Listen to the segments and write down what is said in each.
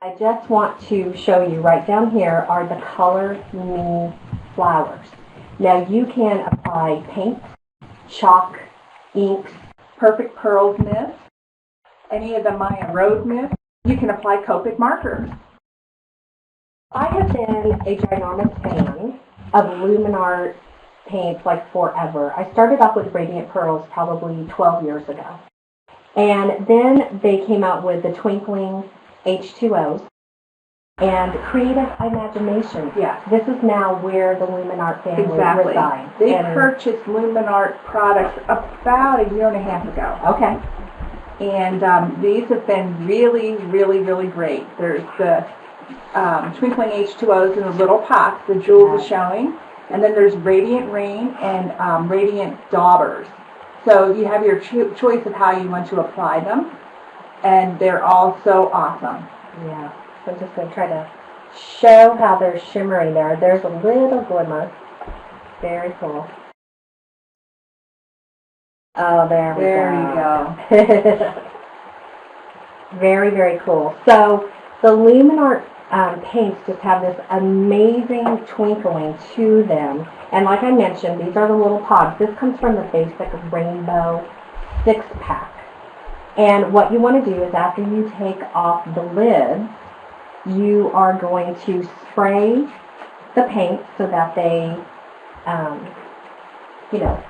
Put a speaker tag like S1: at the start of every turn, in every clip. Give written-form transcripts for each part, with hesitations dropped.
S1: I just want to show you right down here are the Color Me flowers. Now you can apply paint, chalk, inks,
S2: Perfect Pearls mist, any of the Maya Road mist. You can apply Copic markers.
S1: I have been a ginormous fan of Luminarte paints like forever. I started off with Radiant Pearls probably 12 years ago. And then they came out with the Twinkling H2Os and Creative Imagination.
S2: Yeah.
S1: This is now where the Luminarte family resides.
S2: They purchased Luminarte products about a year and a half ago.
S1: Okay.
S2: And these have been really, really, really great. There's the Twinkling H2Os in the little pots, the jewels are showing. And then there's Radiant Rain and Radiant Daubers. So you have your choice of how you want to apply them. And they're all so awesome.
S1: Yeah. So I'm just going to try to show how they're shimmering there. There's a little glimmer. Very cool. Oh, there we go.
S2: There you go.
S1: Very, very cool. So the Luminarte paints just have this amazing twinkling to them. And like I mentioned, these are the little pods. This comes from the basic rainbow 6-pack. And what you want to do is after you take off the lids, you are going to spray the paint so that they,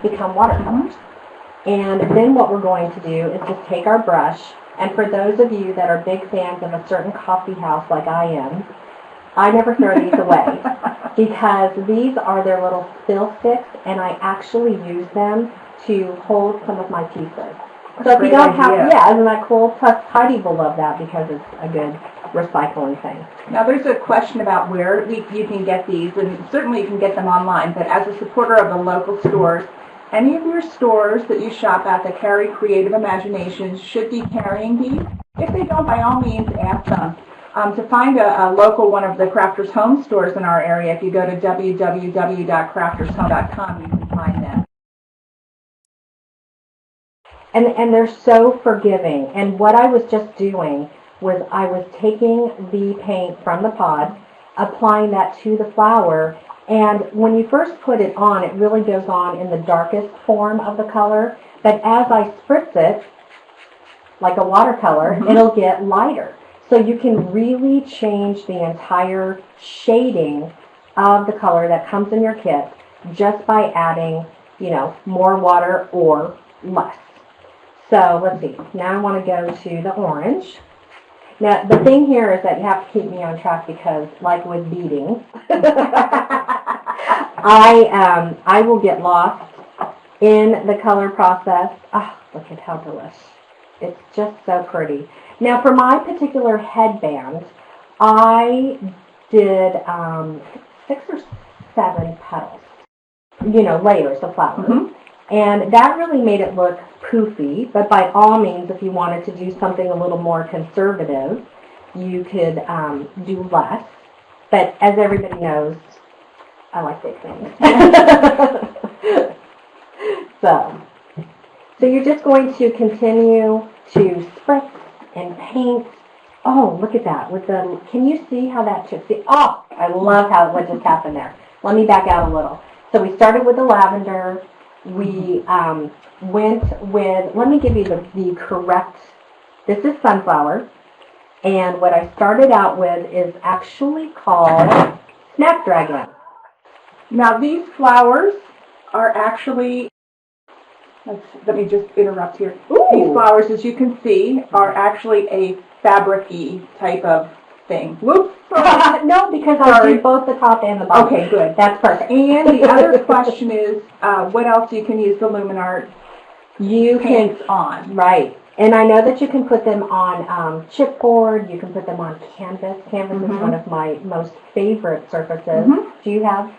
S1: become watercolors. And then what we're going to do is just take our brush, and for those of you that are big fans of a certain coffee house like I am, I never throw these away because these are their little spill sticks, and I actually use them to hold some of my pieces. So if you don't have, isn't that cool? Plus Heidi will love that because it's a good recycling thing.
S2: Now there's a question about where you can get these, and certainly you can get them online, but as a supporter of the local stores, any of your stores that you shop at that carry Creative Imaginations should be carrying these. If they don't, by all means, ask them. To find a local one of the Crafters Home stores in our area, if you go to www.craftershome.com, you can find them.
S1: And they're so forgiving. And what I was just doing was I was taking the paint from the pod, applying that to the flower, and when you first put it on, it really goes on in the darkest form of the color. But as I spritz it, like a watercolor, it'll get lighter. So you can really change the entire shading of the color that comes in your kit just by adding, more water or less. So let's see. Now I want to go to the orange. Now the thing here is that you have to keep me on track because, like with beading, I will get lost in the color process. Oh, look at how delish. It's just so pretty. Now for my particular headband, I did 6 or 7 petals, layers of flowers. And that really made it look poofy, but by all means, if you wanted to do something a little more conservative, you could do less. But as everybody knows, I like big things. So you're just going to continue to spritz and paint. Oh, look at that. Can you see how that chips? Oh, I love what just happened there. Let me back out a little. So we started with the lavender. We went with, let me give you the correct, this is sunflower, and what I started out with is actually called Snapdragon.
S2: Now these flowers are actually, let me just interrupt here.
S1: Ooh.
S2: These flowers, as you can see, are actually a fabric-y type of thing. Whoops.
S1: No, because I did both the top and the bottom.
S2: Okay, good.
S1: That's perfect.
S2: And the other question is, what else you can use the Luminarte paints on?
S1: Right. And I know that you can put them on chipboard. You can put them on canvas. Canvas is one of my most favorite surfaces. Do you have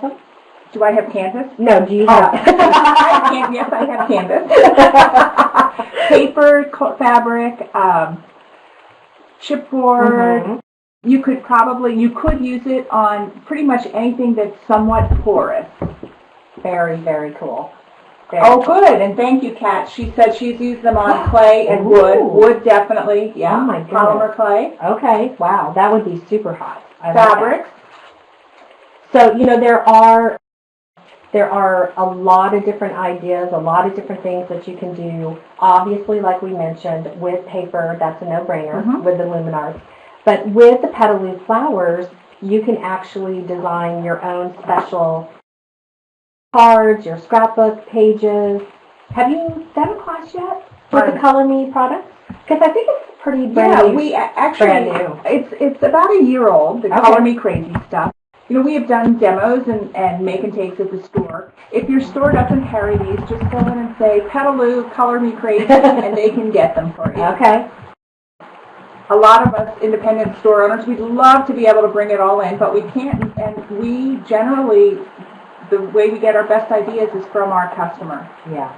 S1: some?
S2: Do I have canvas?
S1: No, do you have?
S2: Yes, I have canvas. Paper, fabric, chipboard. You could use it on pretty much anything that's somewhat porous.
S1: Very, very cool.
S2: Oh, good. And thank you, Kat. She said she's used them on clay and wood.
S1: Ooh.
S2: Wood, definitely. Yeah.
S1: Oh, my goodness.
S2: Polymer clay.
S1: Okay, wow, that would be super hot. I like
S2: Fabrics.
S1: that. So, you know, there are a lot of different ideas, a lot of different things that you can do. Obviously, like we mentioned, with paper, that's a no-brainer with the Luminarte. But with the Petaloo flowers, you can actually design your own special cards, your scrapbook pages. Have you done a class yet with the Color Me products? Because I think it's pretty brand new.
S2: We actually,
S1: brand new.
S2: It's about a year old, the Color Me Crazy stuff. You know, we have done demos and make and takes at the store. If you're stored up in Harry's, just go in and say, Petaloo, Color Me Crazy, and they can get them for you.
S1: Okay.
S2: A lot of us independent store owners, we'd love to be able to bring it all in, but we can't. And we generally, the way we get our best ideas is from our customer.
S1: Yeah,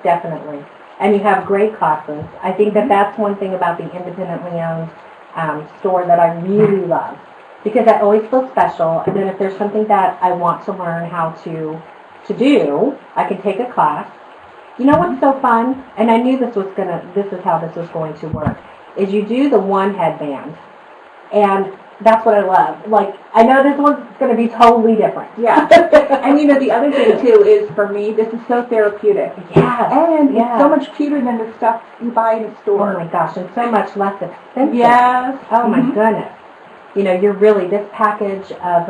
S1: definitely. And you have great classes. I think that that's one thing about the independently owned store that I really love. Because I always feel special, and then if there's something that I want to learn how to do, I can take a class. You know what's so fun? And I knew this is how this was going to work, is you do the one headband. And that's what I love. Like, I know this one's going to be totally different.
S2: Yeah. And you know, the other thing too is, for me, this is so therapeutic.
S1: Yeah.
S2: And it's so much cuter than the stuff you buy in the store.
S1: Oh my gosh, and so much less expensive.
S2: Yes.
S1: Oh my goodness. You know, you're really, this package of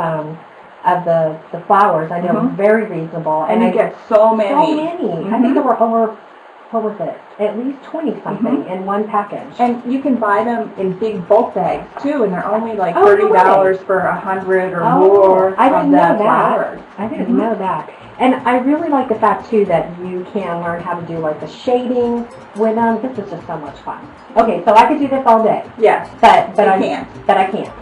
S1: the flowers, I know, is very reasonable.
S2: And you get so many.
S1: So many. I think there were over, what was it, at least 20-something in one package.
S2: And you can buy them in big bulk bags, too, and they're only like
S1: Oh, no
S2: $30
S1: way.
S2: for 100 or more
S1: I didn't
S2: of
S1: know
S2: the
S1: that.
S2: flowers.
S1: I didn't know that. And I really like the fact, too, that you can learn how to do, like, the shading with them. This is just so much fun. Okay, so I could do this all day.
S2: Yes.
S1: But I
S2: can't.
S1: But I can't.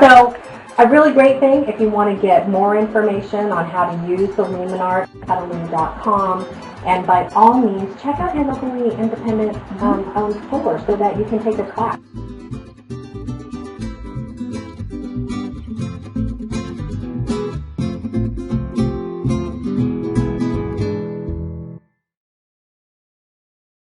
S1: So, a really great thing, if you want to get more information on how to use the Luminarte, Petaloo.com, and by all means, check out your locally independent owned store so that you can take a class.